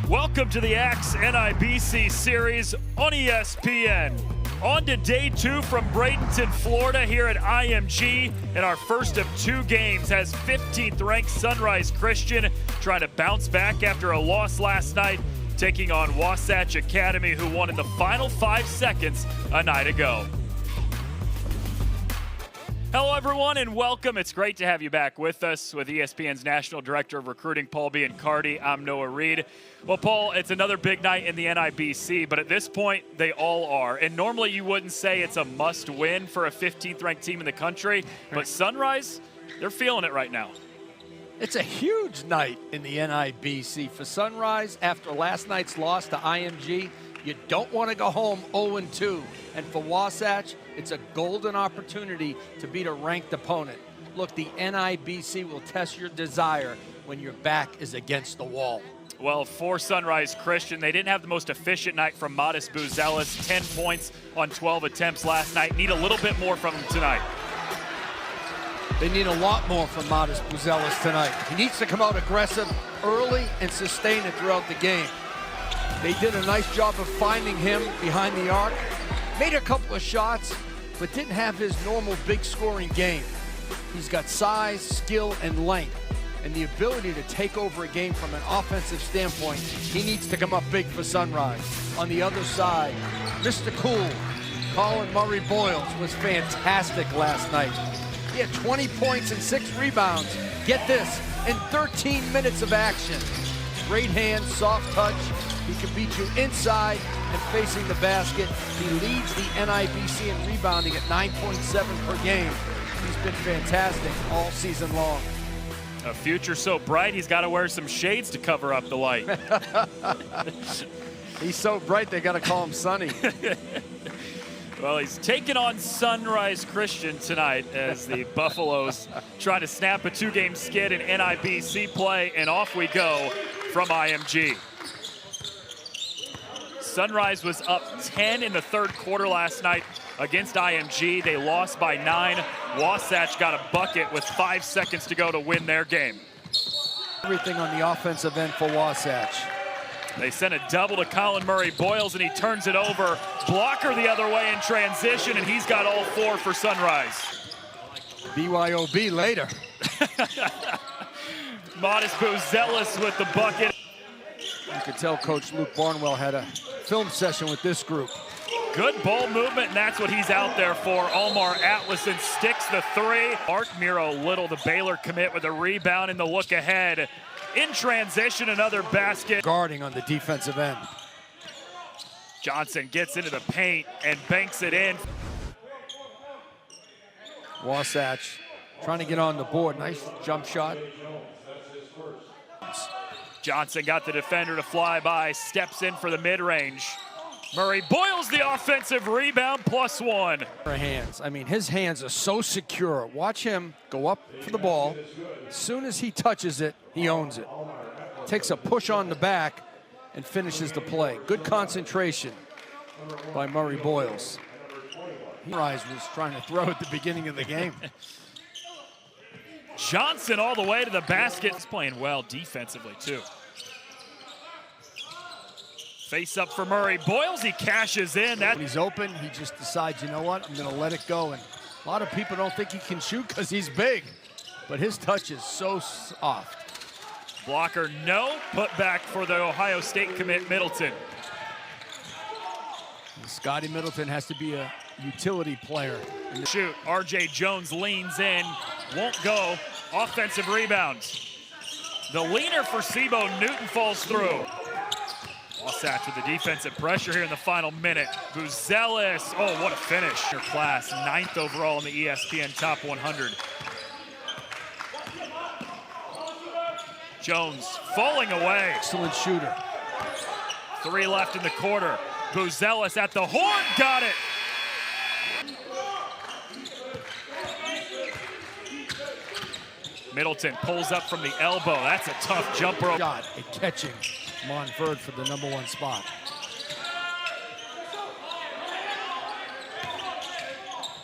Welcome to the Axe NIBC series on ESPN. On to day 2 from Bradenton, Florida here at IMG, and our first of 2 games has 15th ranked Sunrise Christian trying to bounce back after a loss last night, taking on Wasatch Academy, who won in the final 5 seconds a night ago. Hello everyone and welcome. It's great to have you back with us with ESPN's National Director of Recruiting, Paul Biancardi. I'm Noah Reed. Well, Paul, it's another big night in the NIBC, but at this point, they all are. And normally you wouldn't say it's a must-win for a 15th ranked team in the country, but Sunrise, they're feeling it right now. It's a huge night in the NIBC. For Sunrise, after last night's loss to IMG, you don't want to go home 0-2. And for Wasatch, it's a golden opportunity to beat a ranked opponent. Look, the NIBC will test your desire when your back is against the wall. Well, for Sunrise Christian, they didn't have the most efficient night from Modest Buzelis. 10 points on 12 attempts last night. Need a little bit more from him tonight. They need a lot more from Modest Buzelis tonight. He needs to come out aggressive early and sustain it throughout the game. They did a nice job of finding him behind the arc. Made a couple of shots, but didn't have his normal big scoring game. He's got size, skill, and length, and the ability to take over a game from an offensive standpoint. He needs to come up big for Sunrise. On the other side, Mr. Cool, Colin Murray Boyles, was fantastic last night. He had 20 points and 6 rebounds. Get this, in 13 minutes of action. Great hands, soft touch. He can beat you inside and facing the basket. He leads the NIBC in rebounding at 9.7 per game. He's been fantastic all season long. A future so bright, he's got to wear some shades to cover up the light. He's so bright, they got to call him Sunny. Well, he's taking on Sunrise Christian tonight as the Buffaloes try to snap a 2-game skid in NIBC play, and off we go from IMG. Sunrise was up 10 in the third quarter last night against IMG. They lost by 9. Wasatch got a bucket with 5 seconds to go to win their game. Everything on the offensive end for Wasatch. They sent a double to Colin Murray Boyles, and he turns it over. Blocker the other way in transition, and he's got all 4 for Sunrise. BYOB later. Modest Buzelis with the bucket. You could tell Coach Luke Barnwell had a film session with this group. Good ball movement, and that's what he's out there for. Omar Atlison sticks the 3. Mark Miro Little, the Baylor commit, with a rebound in the look ahead. In transition, another basket. Guarding on the defensive end. Johnson gets into the paint and banks it in. Wasatch trying to get on the board. Nice jump shot. Johnson got the defender to fly by, steps in for the mid-range. Murray Boyles the offensive rebound, +1. Hands. I mean, his hands are so secure. Watch him go up for the ball. As soon as he touches it, he owns it. Takes a push on the back and finishes the play. Good concentration by Murray Boyles. Sunrise was trying to throw at the beginning of the game. Johnson all the way to the basket. He's playing well defensively, too. Face up for Murray Boyles. He cashes in. When he's open, he just decides, you know what, I'm going to let it go. And a lot of people don't think he can shoot because he's big. But his touch is so soft. Blocker, no. Put back for the Ohio State commit, Middleton. And Scotty Middleton has to be a utility player. Shoot, RJ Jones leans in. Won't go. Offensive rebound. The leaner for Sebo Newton falls through. Wasatch with the defensive pressure here in the final minute. Buzelis, oh, what a finish. Your class, 9th overall in the ESPN Top 100. Jones falling away. Excellent shooter. 3 left in the quarter. Buzelis at the horn, got it. Middleton pulls up from the elbow. That's a tough jumper. Shot at catching Monford for the #1 spot.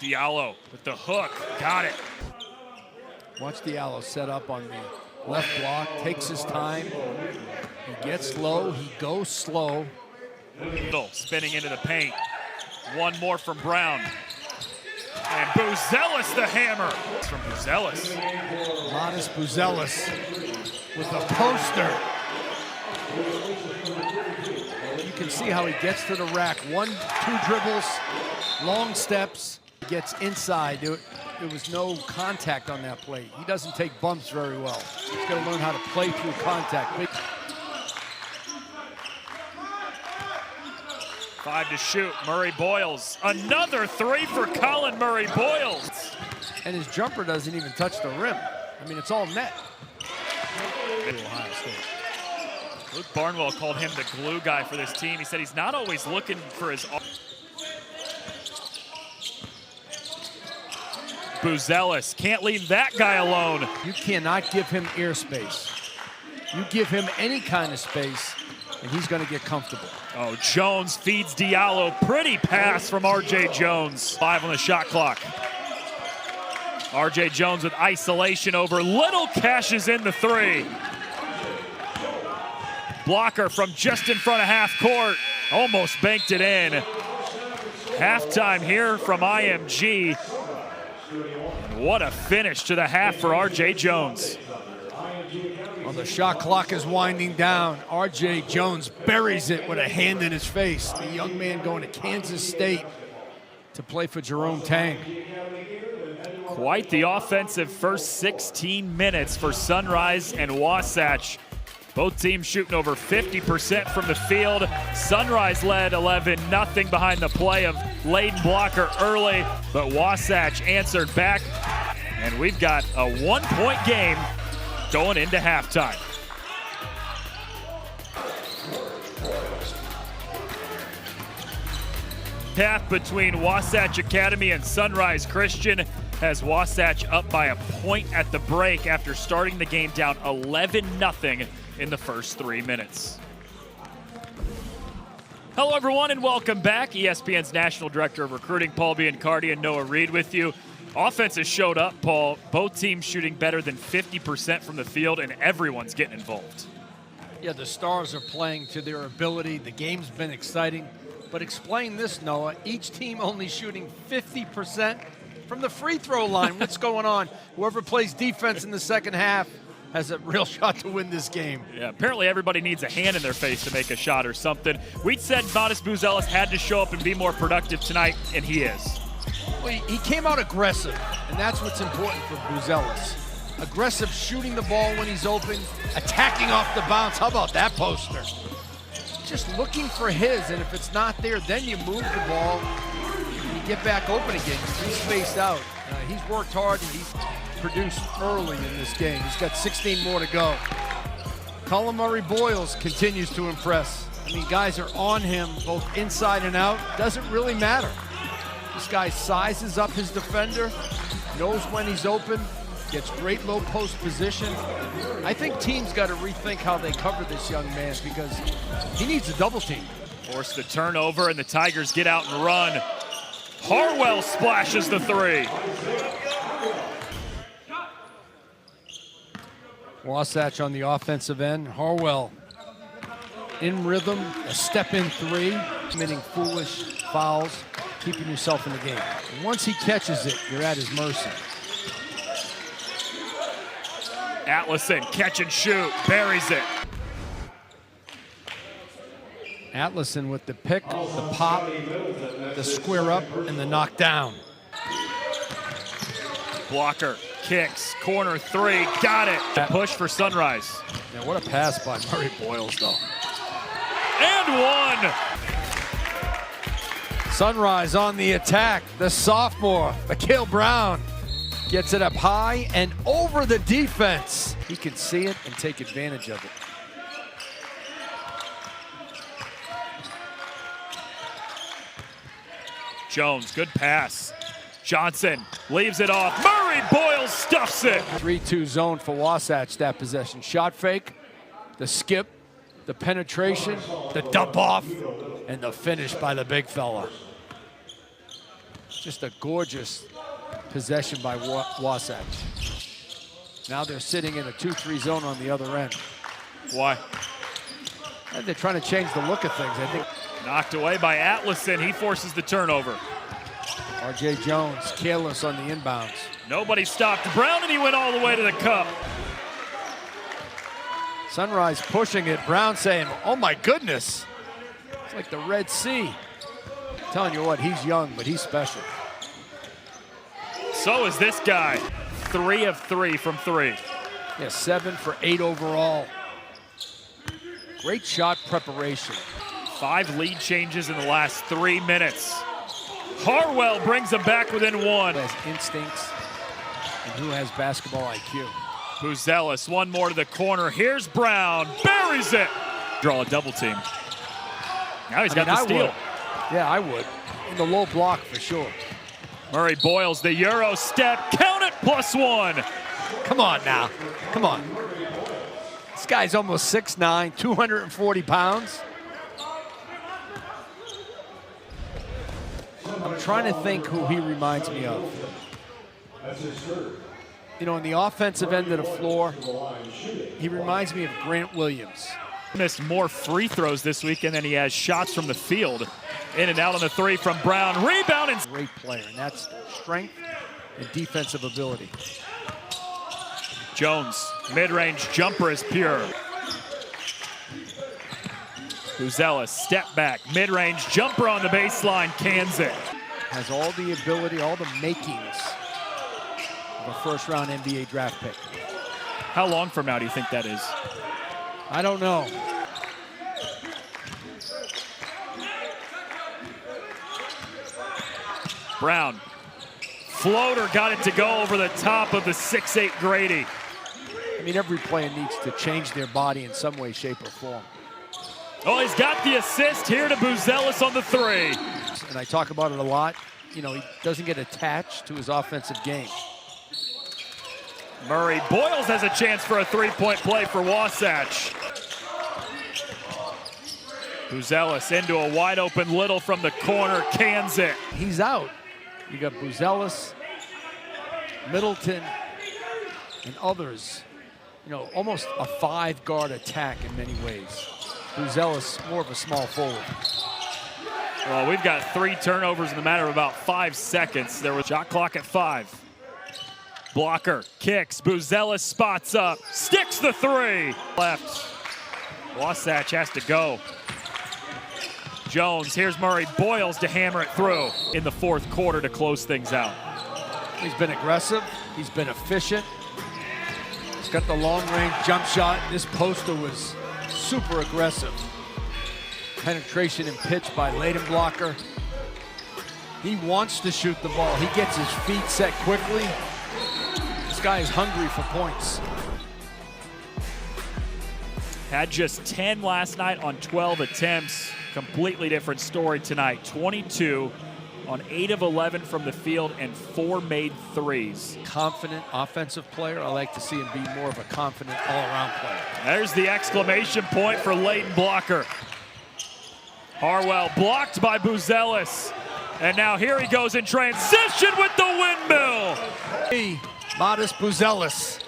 Diallo with the hook, got it. Watch Diallo set up on the left block, takes his time. He gets low, he goes slow. Spinning into the paint. One more from Brown. And Buzelis the hammer. It's from Buzelis. Modest Buzelis with a poster. You can see how he gets to the rack. 1-2 dribbles, long steps. He gets inside. There was no contact on that play. He doesn't take bumps very well. He's got to learn how to play through contact. 5 to shoot. Murray Boyles. Another 3 for Colin Murray Boyles. And his jumper doesn't even touch the rim. I mean, it's all net. Ohio State. Luke Barnwell called him the glue guy for this team. He said he's not always looking for his... Buzelis can't leave that guy alone. You cannot give him airspace. You give him any kind of space, and he's going to get comfortable. Oh, Jones feeds Diallo. Pretty pass from R.J. Jones. 5 on the shot clock. R.J. Jones with isolation over Little, cashes in the 3. Blocker from just in front of half court. Almost banked it in. Halftime here from IMG. And what a finish to the half for R.J. Jones. Well, the shot clock is winding down. R.J. Jones buries it with a hand in his face. The young man going to Kansas State to play for Jerome Tang. Quite the offensive first 16 minutes for Sunrise and Wasatch. Both teams shooting over 50% from the field. Sunrise led 11-0 behind the play of Layden Blocker early, but Wasatch answered back, and we've got a 1-point game going into halftime. Half between Wasatch Academy and Sunrise Christian has Wasatch up by a point at the break after starting the game down 11-0 in the first 3 minutes. Hello everyone and welcome back. ESPN's National Director of Recruiting Paul Biancardi and Noah Reed with you. Offense has showed up, Paul. Both teams shooting better than 50% from the field, and everyone's getting involved. Yeah, the Stars are playing to their ability. The game's been exciting. But explain this, Noah. Each team only shooting 50% from the free throw line. What's going on? Whoever plays defense in the second half has a real shot to win this game. Yeah, apparently everybody needs a hand in their face to make a shot or something. We'd said Modest Buzelis had to show up and be more productive tonight, and he is. Well, he came out aggressive, and that's what's important for Buzelis. Aggressive, shooting the ball when he's open, attacking off the bounce. How about that poster? Just looking for his, and if it's not there, then you move the ball and you get back open again. He's spaced out. He's worked hard, and he's produced early in this game. He's got 16 more to go. Colin Murray Boyles continues to impress. I mean, guys are on him both inside and out. Doesn't really matter. This guy sizes up his defender, knows when he's open, gets great low post position. I think teams got to rethink how they cover this young man because he needs a double team. Force the turnover, and the Tigers get out and run. Harwell splashes the 3. Wasatch on the offensive end. Harwell in rhythm, a step-in 3, committing foolish fouls, keeping yourself in the game. And once he catches it, you're at his mercy. Atlason, catch and shoot, buries it. Atlason with the pick, the pop, the square up, and the knockdown. Blocker, kicks, corner 3, got it. The push for Sunrise. Now what a pass by Murray Boyles, though. And 1. Sunrise on the attack. The sophomore, Mikhail Brown, gets it up high and over the defense. He can see it and take advantage of it. Jones, good pass. Johnson leaves it off. Murray Boyles stuffs it. 3-2 zone for Wasatch that possession. Shot fake, the skip, the penetration, the dump off, and the finish by the big fella. Just a gorgeous possession by Wasatch. Now they're sitting in a 2-3 zone on the other end. Why? And they're trying to change the look of things, I think. Knocked away by Atlason. He forces the turnover. R.J. Jones careless on the inbounds. Nobody stopped Brown, and he went all the way to the cup. Sunrise pushing it. Brown saying, oh my goodness. It's like the Red Sea. I'm telling you what, he's young, but he's special. So is this guy. 3 of 3 from 3. Yeah, 7 for 8 overall. Great shot preparation. 5 lead changes in the last 3 minutes. Harwell brings them back within 1. Who has instincts and who has basketball IQ. Buzelis, one more to the corner. Here's Brown, buries it. Draw a double team. Now he's got the steal. Yeah, I would. In the low block for sure. Murray Boyles, the Euro step, count it, +1. Come on now, come on. This guy's almost 6'9", 240 pounds. I'm trying to think who he reminds me of. You know, on the offensive end of the floor, he reminds me of Grant Williams. Missed more free throws this weekend than he has shots from the field. In and out on the 3 from Brown. Rebound and great player, and that's strength and defensive ability. Jones, mid-range jumper is pure. Buzelis, step back, mid-range jumper on the baseline, cans it. Has all the ability, all the makings of a first-round NBA draft pick. How long from now do you think that is? I don't know. Brown, floater, got it to go over the top of the 6'8" Grady. I mean, every player needs to change their body in some way, shape, or form. Oh, he's got the assist here to Buzelis on the 3. And I talk about it a lot. You know, he doesn't get attached to his offensive game. Murray Boyles has a chance for a 3-point play for Wasatch. Buzelis into a wide open Little from the corner, cans it. He's out. You got Buzelis, Middleton, and others. You know, almost a 5-guard attack in many ways. Buzelis, more of a small forward. Well, we've got 3 turnovers in the matter of about 5 seconds. There was shot clock at 5. Blocker, kicks, Buzelis spots up, sticks the 3. Left. Wasatch has to go. Jones, here's Murray Boyles to hammer it through in the 4th quarter to close things out. He's been aggressive, he's been efficient. He's got the long-range jump shot. This poster was super aggressive. Penetration and pitch by Leighton Blocker. He wants to shoot the ball. He gets his feet set quickly. This guy is hungry for points. Had just 10 last night on 12 attempts. Completely different story tonight. 22 on 8 of 11 from the field and 4 made threes. Confident offensive player. I like to see him be more of a confident all-around player. There's the exclamation point for Leighton Blocker. Harwell blocked by Buzelis. And now here he goes in transition with the windmill. Hey, Modest Buzelis.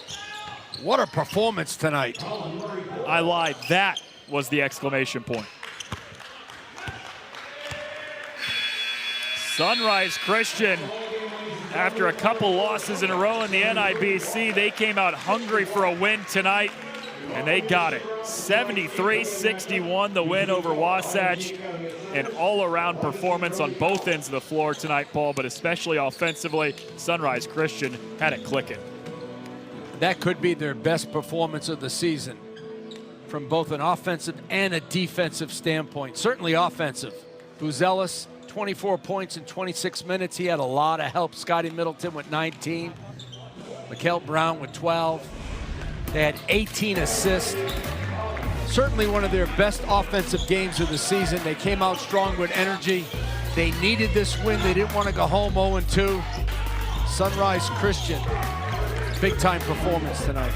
What a performance tonight. I lied. That was the exclamation point. Sunrise Christian, after a couple losses in a row in the NIBC, they came out hungry for a win tonight, and they got it. 73-61, the win over Wasatch. An all-around performance on both ends of the floor tonight, Paul, but especially offensively, Sunrise Christian had it clicking. That could be their best performance of the season from both an offensive and a defensive standpoint. Certainly offensive. Buzelis, 24 points in 26 minutes. He had a lot of help. Scotty Middleton with 19. Mikael Brown with 12. They had 18 assists. Certainly one of their best offensive games of the season. They came out strong with energy. They needed this win. They didn't want to go home 0-2. Sunrise Christian, big-time performance tonight.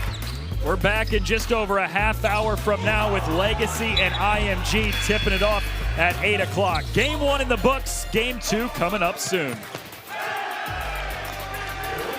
We're back in just over a half hour from now with Legacy and IMG tipping it off at 8 o'clock. Game 1 in the books, Game 2 coming up soon.